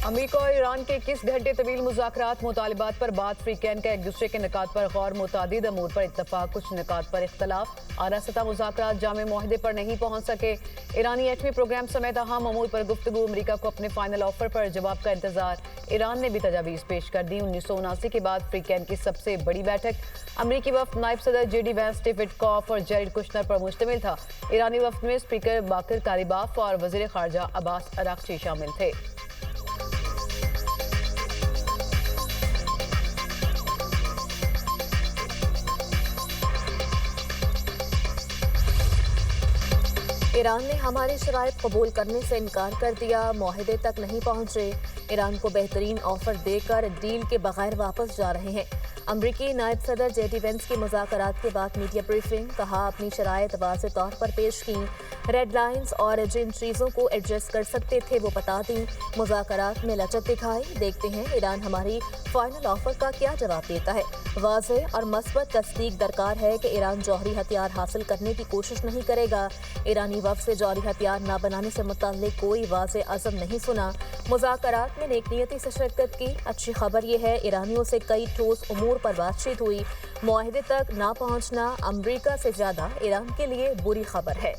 امریکہ اور ایران کے 21 گھنٹے طویل مذاکرات مطالبات پر بات فریقین کا ایک دوسرے کے نکات پر غور متعدد امور پر اتفاق کچھ نکات پر اختلاف اعلیٰ سطح مذاکرات جامع معاہدے پر نہیں پہنچ سکے ایرانی ایٹمی پروگرام سمیت اہم امور پر گفتگو امریکہ کو اپنے فائنل آفر پر جواب کا انتظار ایران نے بھی تجاویز پیش کر دی 1979 کے بعد فریقین کی سب سے بڑی بیٹھک امریکی وفد نائب صدر جے ڈی وینس ڈیوڈ کاف اور جیریڈ کشنر پر مشتمل تھا ایرانی وفد میں اسپیکر باقر کالیباف اور وزیر خارجہ عباس اراغچی شامل تھے ایران نے ہماری شرائط قبول کرنے سے انکار کر دیا معاہدے تک نہیں پہنچ رہے ایران کو بہترین آفر دے کر ڈیل کے بغیر واپس جا رہے ہیں امریکی نائب صدر جے ڈی وینس کی مذاکرات کے بعد میڈیا بریفنگ کہا اپنی شرائط واضح طور پر پیش کی ریڈ لائنز اور جن چیزوں کو ایڈجسٹ کر سکتے تھے وہ بتا دیں مذاکرات میں لچک دکھائی دیکھتے ہیں ایران ہماری فائنل آفر کا کیا جواب دیتا ہے واضح اور مثبت تصدیق درکار ہے کہ ایران جوہری ہتھیار حاصل کرنے کی کوشش نہیں کرے گا ایرانی وفد سے جوہری ہتھیار نہ بنانے سے متعلق کوئی واضح عزم نہیں سنا مذاکرات میں نیک نیتی سے شرکت کی اچھی خبر یہ ہے ایرانیوں سے کئی ٹھوس امور پر بات چیت ہوئی معاہدے تک نہ پہنچنا امریکہ سے زیادہ ایران کے لیے بری خبر ہے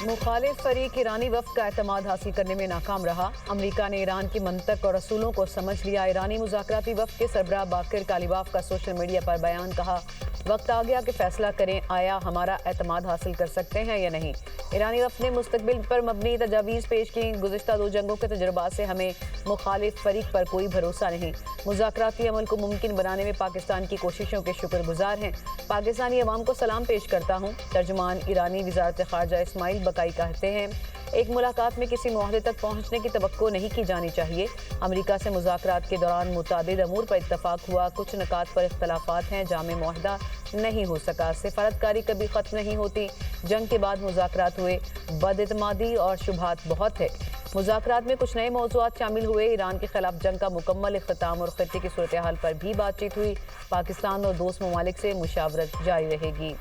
مخالف فریق ایرانی وفد کا اعتماد حاصل کرنے میں ناکام رہا امریکہ نے ایران کی منطق اور اصولوں کو سمجھ لیا ایرانی مذاکراتی وفد کے سربراہ باقر کالیباف کا سوشل میڈیا پر بیان کہا وقت آ گیا کہ فیصلہ کریں آیا ہمارا اعتماد حاصل کر سکتے ہیں یا نہیں ایرانی وفد نے مستقبل پر مبنی تجاویز پیش کی گزشتہ 2 جنگوں کے تجربات سے ہمیں مخالف فریق پر کوئی بھروسہ نہیں مذاکراتی عمل کو ممکن بنانے میں پاکستان کی کوششوں کے شکر گزار ہیں پاکستانی عوام کو سلام پیش کرتا ہوں ترجمان ایرانی وزارت خارجہ اسماعیل بقائی کہتے ہیں ایک ملاقات میں کسی معاہدے تک پہنچنے کی توقع نہیں کی جانی چاہیے امریکہ سے مذاکرات کے دوران متعدد امور پر اتفاق ہوا کچھ نکات پر اختلافات ہیں جامع معاہدہ نہیں ہو سکا سفارتکاری کبھی ختم نہیں ہوتی جنگ کے بعد مذاکرات ہوئے بد اعتمادی اور شبہات بہت ہے مذاکرات میں کچھ نئے موضوعات شامل ہوئے ایران کے خلاف جنگ کا مکمل اختتام اور خطے کی صورتحال پر بھی بات چیت ہوئی پاکستان اور دوست ممالک سے مشاورت جاری رہے گی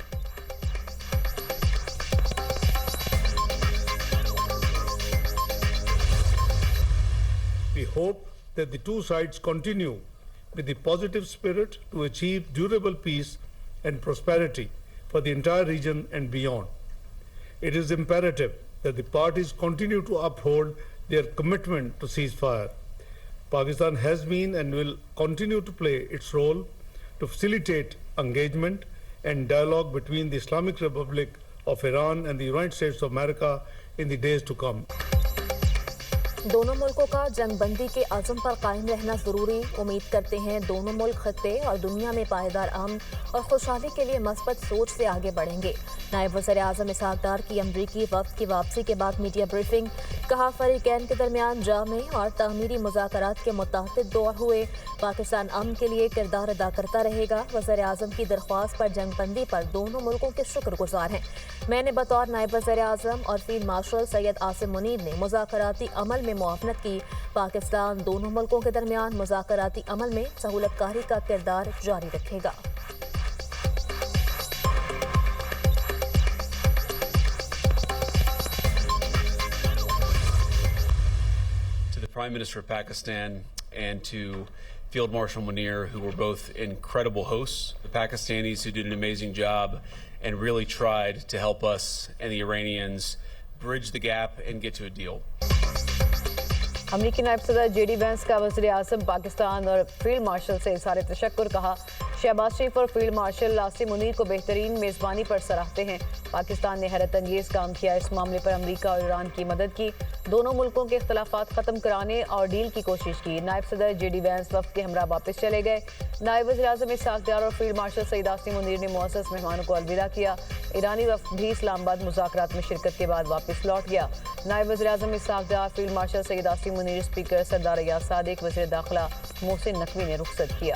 We hope that the two sides continue with the positive spirit to achieve durable peace and prosperity for the entire region and beyond. It is imperative that the parties continue to uphold their commitment to ceasefire. Pakistan has been and will continue to play its role to facilitate engagement and dialogue between the Islamic Republic of Iran and the United States of America in the days to come. دونوں ملکوں کا جنگ بندی کے عزم پر قائم رہنا ضروری امید کرتے ہیں دونوں ملک خطے اور دنیا میں پائیدار امن اور خوشحالی کے لیے مثبت سوچ سے آگے بڑھیں گے نائب وزیر اعظم اسحاق ڈار کی امریکی وفد کی واپسی کے بعد میڈیا بریفنگ کہا فریقین کے درمیان جامع اور تعمیری مذاکرات کے متعدد دور ہوئے پاکستان امن کے لیے کردار ادا کرتا رہے گا وزیر اعظم کی درخواست پر جنگ بندی پر دونوں ملکوں کے شکر گزار ہیں میں نے بطور نائب وزیر اعظم اور فیلڈ مارشل سید عاصم منیر نے مذاکراتی عمل میں معاونت کی پاکستان دونوں ملکوں کے درمیان مذاکراتی عمل میں سہولت کاری کا کردار جاری رکھے گا To the Prime Minister of Pakistan and to Field Marshal Munir, who were both incredible hosts, the Pakistanis who did an amazing job and really tried to help us and the Iranians bridge the gap and get to a deal. امریکی نائب صدر J D Venice کا وزیر اعظم پاکستان اور field marshal سے اظہار تشکر کہا شہباز شریف اور فیلڈ مارشل عاصم منیر کو بہترین میزبانی پر سراہتے ہیں پاکستان نے حیرت انگیز کام کیا اس معاملے پر امریکہ اور ایران کی مدد کی دونوں ملکوں کے اختلافات ختم کرانے اور ڈیل کی کوشش کی نائب صدر جے ڈی وینس وفد کے ہمراہ واپس چلے گئے نائب وزیر اعظم اسحاق ڈار اور فیلڈ مارشل سید عاصم منیر نے معزز مہمانوں کو الوداع کیا ایرانی وفد بھی اسلام آباد مذاکرات میں شرکت کے بعد واپس لوٹ گیا نائب وزیر اعظم Ishaq Dar field marshal Syed Asim Munir speaker سردار ایاز صادق وزیر داخلہ محسن نقوی نے رخصت کیا